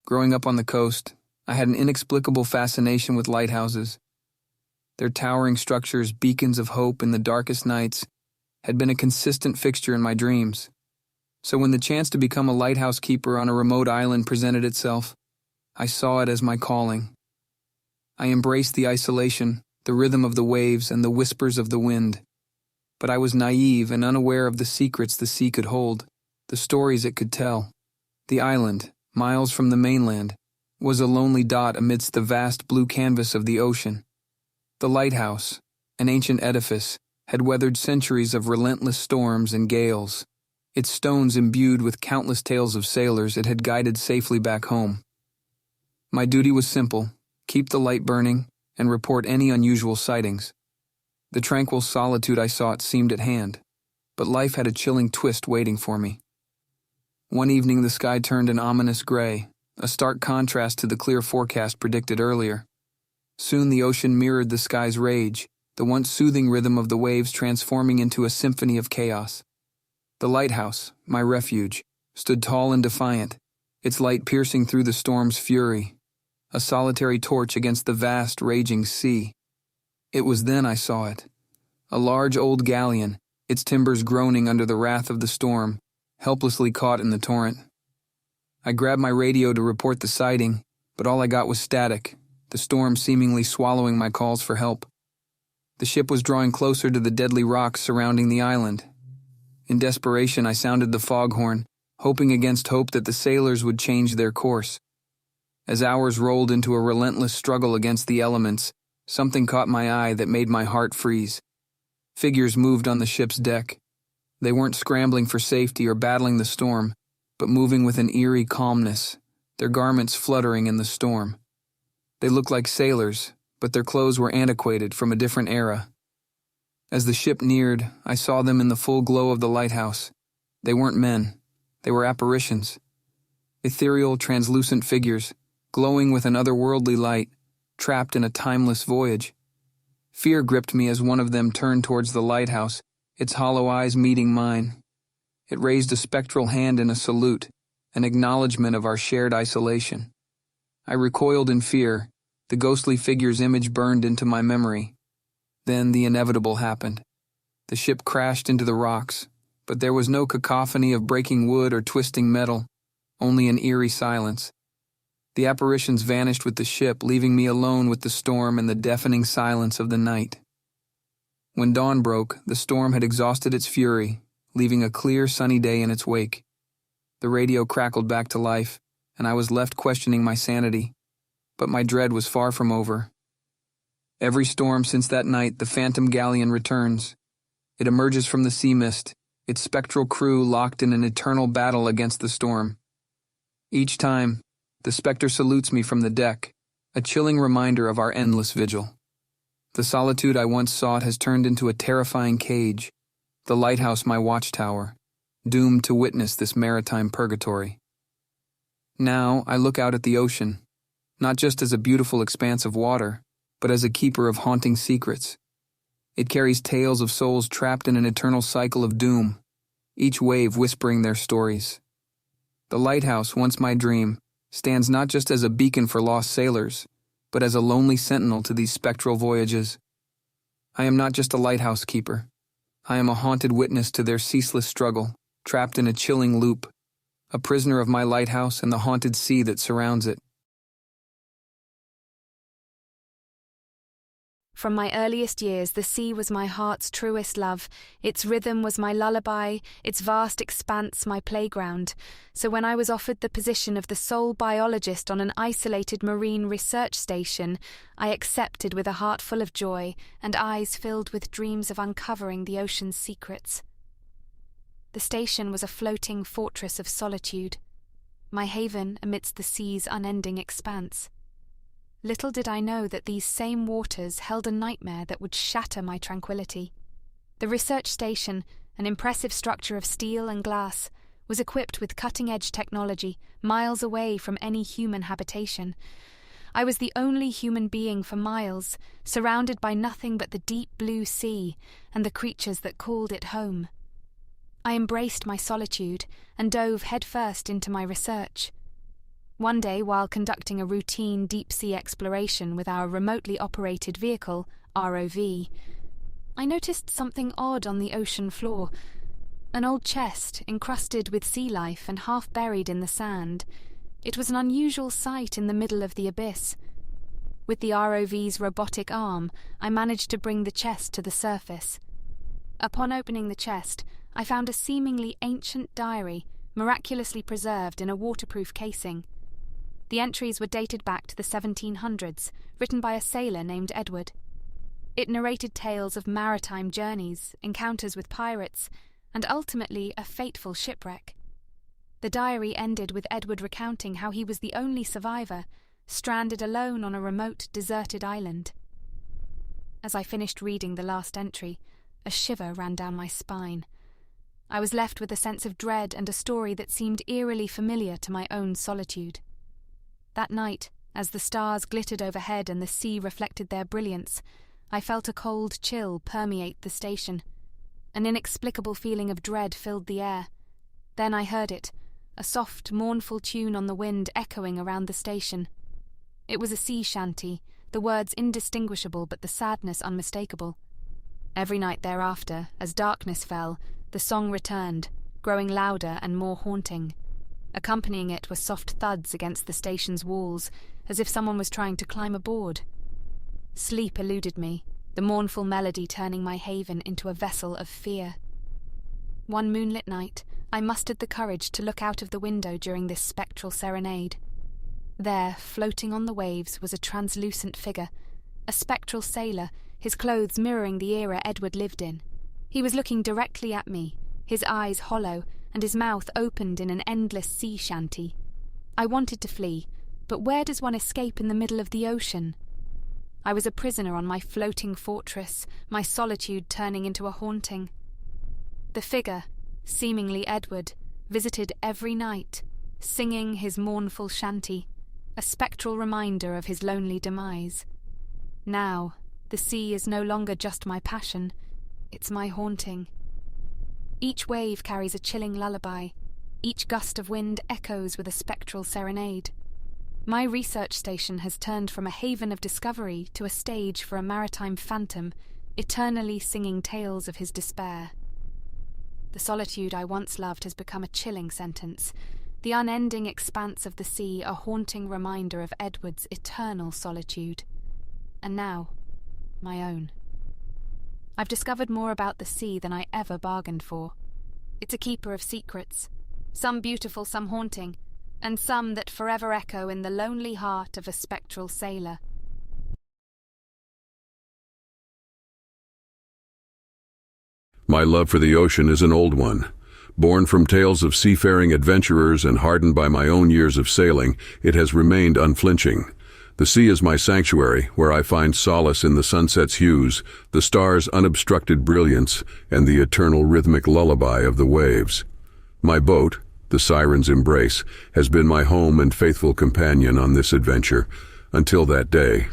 Growing up on the coast, I had an inexplicable fascination with lighthouses. Their towering structures, beacons of hope in the darkest nights, had been a consistent fixture in my dreams. So when the chance to become a lighthouse keeper on a remote island presented itself, I saw it as my calling. I embraced the isolation, the rhythm of the waves, and the whispers of the wind. But I was naive and unaware of the secrets the sea could hold, the stories it could tell. The island, miles from the mainland, was a lonely dot amidst the vast blue canvas of the ocean. The lighthouse, an ancient edifice, had weathered centuries of relentless storms and gales, its stones imbued with countless tales of sailors it had guided safely back home. My duty was simple: keep the light burning and report any unusual sightings. The tranquil solitude I sought seemed at hand, but life had a chilling twist waiting for me. One evening the sky turned an ominous gray, a stark contrast to the clear forecast predicted earlier. Soon the ocean mirrored the sky's rage, the once soothing rhythm of the waves transforming into a symphony of chaos. The lighthouse, my refuge, stood tall and defiant, its light piercing through the storm's fury, a solitary torch against the vast, raging sea. It was then I saw it. A large old galleon, its timbers groaning under the wrath of the storm, helplessly caught in the torrent. I grabbed my radio to report the sighting, but all I got was static, the storm seemingly swallowing my calls for help. The ship was drawing closer to the deadly rocks surrounding the island. In desperation, I sounded the foghorn, hoping against hope that the sailors would change their course. As hours rolled into a relentless struggle against the elements, something caught my eye that made my heart freeze. Figures moved on the ship's deck. They weren't scrambling for safety or battling the storm, but moving with an eerie calmness, their garments fluttering in the storm. They looked like sailors, but their clothes were antiquated from a different era. As the ship neared, I saw them in the full glow of the lighthouse. They weren't men. They were apparitions. Ethereal, translucent figures, glowing with an otherworldly light, trapped in a timeless voyage. Fear gripped me as one of them turned towards the lighthouse, its hollow eyes meeting mine. It raised a spectral hand in a salute, an acknowledgement of our shared isolation. I recoiled in fear, the ghostly figure's image burned into my memory. Then the inevitable happened. The ship crashed into the rocks, but there was no cacophony of breaking wood or twisting metal, only an eerie silence. The apparitions vanished with the ship, leaving me alone with the storm and the deafening silence of the night. When dawn broke, the storm had exhausted its fury, leaving a clear, sunny day in its wake. The radio crackled back to life, and I was left questioning my sanity. But my dread was far from over. Every storm since that night, the phantom galleon returns. It emerges from the sea mist, its spectral crew locked in an eternal battle against the storm. Each time, the specter salutes me from the deck, a chilling reminder of our endless vigil. The solitude I once sought has turned into a terrifying cage, the lighthouse my watchtower, doomed to witness this maritime purgatory. Now I look out at the ocean, not just as a beautiful expanse of water, but as a keeper of haunting secrets. It carries tales of souls trapped in an eternal cycle of doom, each wave whispering their stories. The lighthouse, once my dream, stands not just as a beacon for lost sailors, but as a lonely sentinel to these spectral voyages. I am not just a lighthouse keeper. I am a haunted witness to their ceaseless struggle, trapped in a chilling loop, a prisoner of my lighthouse and the haunted sea that surrounds it. From my earliest years, the sea was my heart's truest love. Its rhythm was my lullaby, its vast expanse my playground. So when I was offered the position of the sole biologist on an isolated marine research station, I accepted with a heart full of joy and eyes filled with dreams of uncovering the ocean's secrets. The station was a floating fortress of solitude, my haven amidst the sea's unending expanse. Little did I know that these same waters held a nightmare that would shatter my tranquility. The research station, an impressive structure of steel and glass, was equipped with cutting-edge technology, miles away from any human habitation. I was the only human being for miles, surrounded by nothing but the deep blue sea and the creatures that called it home. I embraced my solitude and dove headfirst into my research. One day, while conducting a routine deep-sea exploration with our remotely operated vehicle, ROV, I noticed something odd on the ocean floor. An old chest, encrusted with sea life and half buried in the sand. It was an unusual sight in the middle of the abyss. With the ROV's robotic arm, I managed to bring the chest to the surface. Upon opening the chest, I found a seemingly ancient diary, miraculously preserved in a waterproof casing. The entries were dated back to the 1700s, written by a sailor named Edward. It narrated tales of maritime journeys, encounters with pirates, and ultimately a fateful shipwreck. The diary ended with Edward recounting how he was the only survivor, stranded alone on a remote, deserted island. As I finished reading the last entry, a shiver ran down my spine. I was left with a sense of dread and a story that seemed eerily familiar to my own solitude. That night, as the stars glittered overhead and the sea reflected their brilliance, I felt a cold chill permeate the station. An inexplicable feeling of dread filled the air. Then I heard it, a soft, mournful tune on the wind echoing around the station. It was a sea shanty, the words indistinguishable but the sadness unmistakable. Every night thereafter, as darkness fell, the song returned, growing louder and more haunting. Accompanying it were soft thuds against the station's walls, as if someone was trying to climb aboard. Sleep eluded me, the mournful melody turning my haven into a vessel of fear. One moonlit night, I mustered the courage to look out of the window during this spectral serenade. There, floating on the waves, was a translucent figure, a spectral sailor, his clothes mirroring the era Edward lived in. He was looking directly at me, his eyes hollow, and his mouth opened in an endless sea shanty. I wanted to flee, but where does one escape in the middle of the ocean? I was a prisoner on my floating fortress, my solitude turning into a haunting. The figure, seemingly Edward, visited every night, singing his mournful shanty, a spectral reminder of his lonely demise. Now, the sea is no longer just my passion, it's my haunting. Each wave carries a chilling lullaby, each gust of wind echoes with a spectral serenade. My research station has turned from a haven of discovery to a stage for a maritime phantom, eternally singing tales of his despair. The solitude I once loved has become a chilling sentence, the unending expanse of the sea a haunting reminder of Edward's eternal solitude. And now, my own. I've discovered more about the sea than I ever bargained for. It's a keeper of secrets, some beautiful, some haunting, and some that forever echo in the lonely heart of a spectral sailor. My love for the ocean is an old one. Born from tales of seafaring adventurers and hardened by my own years of sailing, it has remained unflinching. The sea is my sanctuary, where I find solace in the sunset's hues, the stars' unobstructed brilliance, and the eternal rhythmic lullaby of the waves. My boat, the Siren's Embrace, has been my home and faithful companion on this adventure, until that day.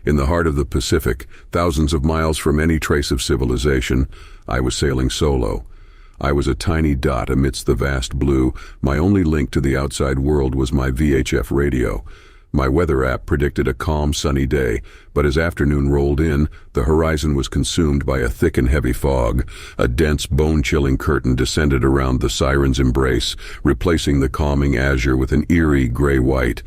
In the heart of the Pacific, thousands of miles from any trace of civilization, I was sailing solo. I was a tiny dot amidst the vast blue. My only link to the outside world was my VHF radio. My weather app predicted a calm, sunny day, but as afternoon rolled in, the horizon was consumed by a thick and heavy fog. A dense, bone-chilling curtain descended around the Siren's Embrace, replacing the calming azure with an eerie gray-white.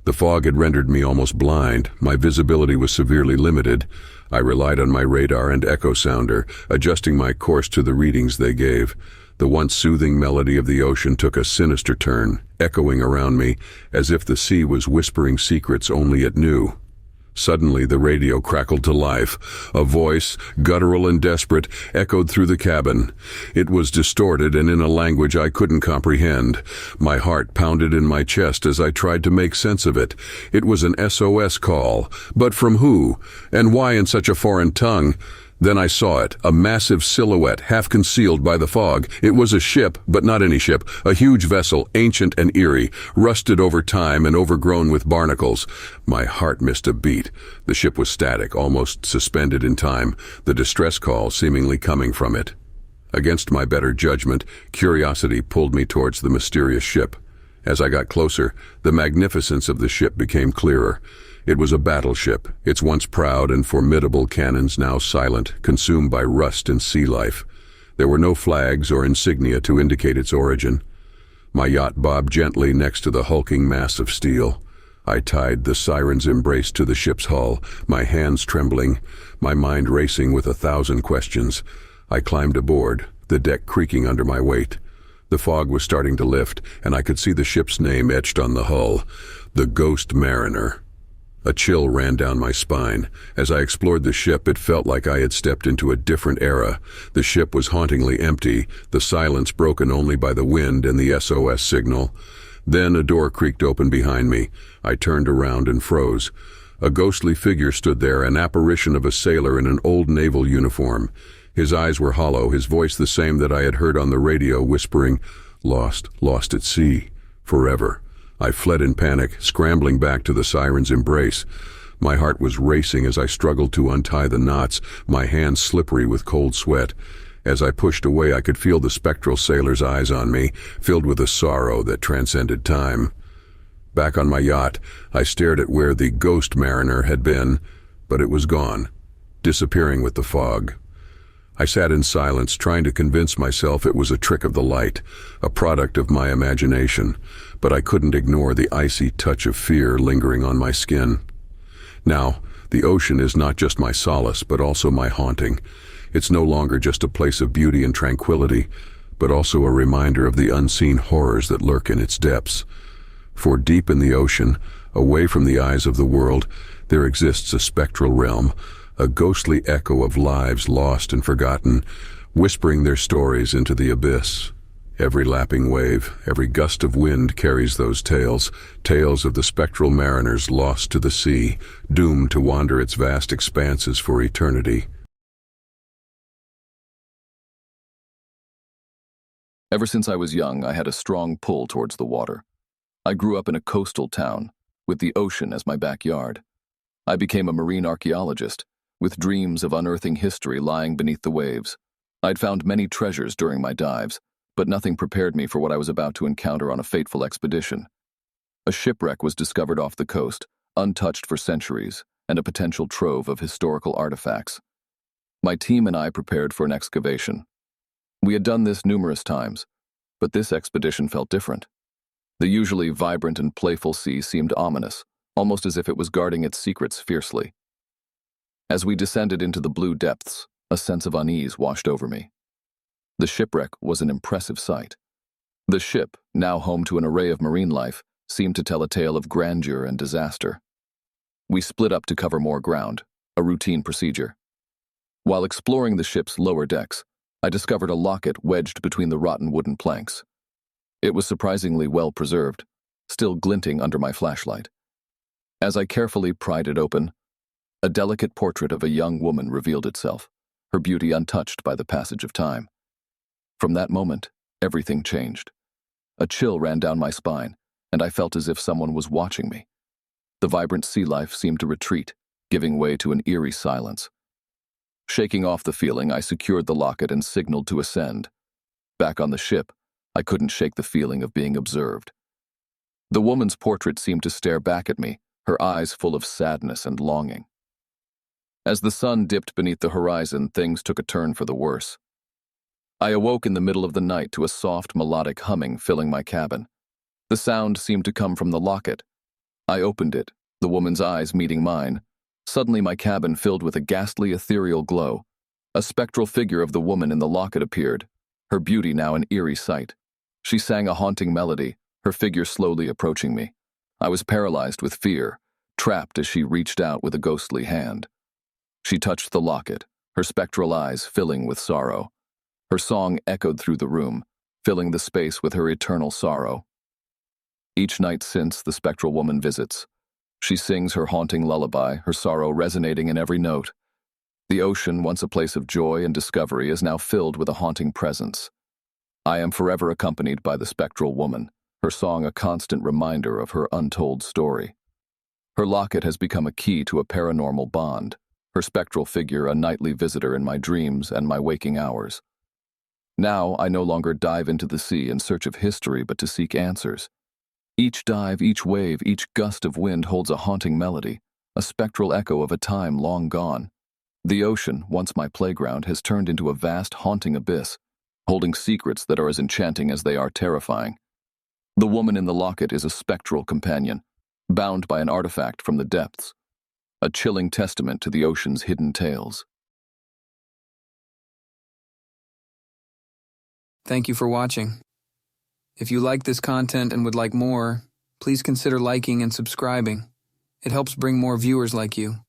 The fog had rendered me almost blind. My visibility was severely limited. I relied on my radar and echo sounder, adjusting my course to the readings they gave. The once soothing melody of the ocean took a sinister turn, echoing around me, as if the sea was whispering secrets only it knew. Suddenly the radio crackled to life. A voice, guttural and desperate, echoed through the cabin. It was distorted and in a language I couldn't comprehend. My heart pounded in my chest as I tried to make sense of it. It was an SOS call. But from who? And why in such a foreign tongue? Then I saw it, a massive silhouette, half concealed by the fog. It was a ship, but not any ship, a huge vessel, ancient and eerie, rusted over time and overgrown with barnacles. My heart missed a beat. The ship was static, almost suspended in time, the distress call seemingly coming from it. Against my better judgment, curiosity pulled me towards the mysterious ship. As I got closer, the magnificence of the ship became clearer. It was a battleship, its once proud and formidable cannons now silent, consumed by rust and sea life. There were no flags or insignia to indicate its origin. My yacht bobbed gently next to the hulking mass of steel. I tied the siren's embrace to the ship's hull, my hands trembling, my mind racing with 1,000 questions. I climbed aboard, the deck creaking under my weight. The fog was starting to lift, and I could see the ship's name etched on the hull, the Ghost Mariner. A chill ran down my spine. As I explored the ship, it felt like I had stepped into a different era. The ship was hauntingly empty, the silence broken only by the wind and the SOS signal. Then a door creaked open behind me. I turned around and froze. A ghostly figure stood there, an apparition of a sailor in an old naval uniform. His eyes were hollow, his voice the same that I had heard on the radio, whispering, "Lost, lost at sea, forever." I fled in panic, scrambling back to the siren's embrace. My heart was racing as I struggled to untie the knots, my hands slippery with cold sweat. As I pushed away, I could feel the spectral sailor's eyes on me, filled with a sorrow that transcended time. Back on my yacht, I stared at where the Ghost Mariner had been, but it was gone, disappearing with the fog. I sat in silence, trying to convince myself it was a trick of the light, a product of my imagination, but I couldn't ignore the icy touch of fear lingering on my skin. Now, the ocean is not just my solace, but also my haunting. It's no longer just a place of beauty and tranquility, but also a reminder of the unseen horrors that lurk in its depths. For deep in the ocean, away from the eyes of the world, there exists a spectral realm, a ghostly echo of lives lost and forgotten, whispering their stories into the abyss. Every lapping wave, every gust of wind carries those tales, tales of the spectral mariners lost to the sea, doomed to wander its vast expanses for eternity. Ever since I was young, I had a strong pull towards the water. I grew up in a coastal town, with the ocean as my backyard. I became a marine archaeologist, with dreams of unearthing history lying beneath the waves. I'd found many treasures during my dives, but nothing prepared me for what I was about to encounter on a fateful expedition. A shipwreck was discovered off the coast, untouched for centuries, and a potential trove of historical artifacts. My team and I prepared for an excavation. We had done this numerous times, but this expedition felt different. The usually vibrant and playful sea seemed ominous, almost as if it was guarding its secrets fiercely. As we descended into the blue depths, a sense of unease washed over me. The shipwreck was an impressive sight. The ship, now home to an array of marine life, seemed to tell a tale of grandeur and disaster. We split up to cover more ground, a routine procedure. While exploring the ship's lower decks, I discovered a locket wedged between the rotten wooden planks. It was surprisingly well preserved, still glinting under my flashlight. As I carefully pried it open, a delicate portrait of a young woman revealed itself, her beauty untouched by the passage of time. From that moment, everything changed. A chill ran down my spine, and I felt as if someone was watching me. The vibrant sea life seemed to retreat, giving way to an eerie silence. Shaking off the feeling, I secured the locket and signaled to ascend. Back on the ship, I couldn't shake the feeling of being observed. The woman's portrait seemed to stare back at me, her eyes full of sadness and longing. As the sun dipped beneath the horizon, things took a turn for the worse. I awoke in the middle of the night to a soft, melodic humming filling my cabin. The sound seemed to come from the locket. I opened it, the woman's eyes meeting mine. Suddenly my cabin filled with a ghastly, ethereal glow. A spectral figure of the woman in the locket appeared, her beauty now an eerie sight. She sang a haunting melody, her figure slowly approaching me. I was paralyzed with fear, trapped as she reached out with a ghostly hand. She touched the locket, her spectral eyes filling with sorrow. Her song echoed through the room, filling the space with her eternal sorrow. Each night since, the spectral woman visits. She sings her haunting lullaby, her sorrow resonating in every note. The ocean, once a place of joy and discovery, is now filled with a haunting presence. I am forever accompanied by the spectral woman, her song a constant reminder of her untold story. Her locket has become a key to a paranormal bond, her spectral figure a nightly visitor in my dreams and my waking hours. Now I no longer dive into the sea in search of history but to seek answers. Each dive, each wave, each gust of wind holds a haunting melody, a spectral echo of a time long gone. The ocean, once my playground, has turned into a vast, haunting abyss, holding secrets that are as enchanting as they are terrifying. The woman in the locket is a spectral companion, bound by an artifact from the depths, a chilling testament to the ocean's hidden tales. Thank you for watching. If you like this content and would like more, please consider liking and subscribing. It helps bring more viewers like you.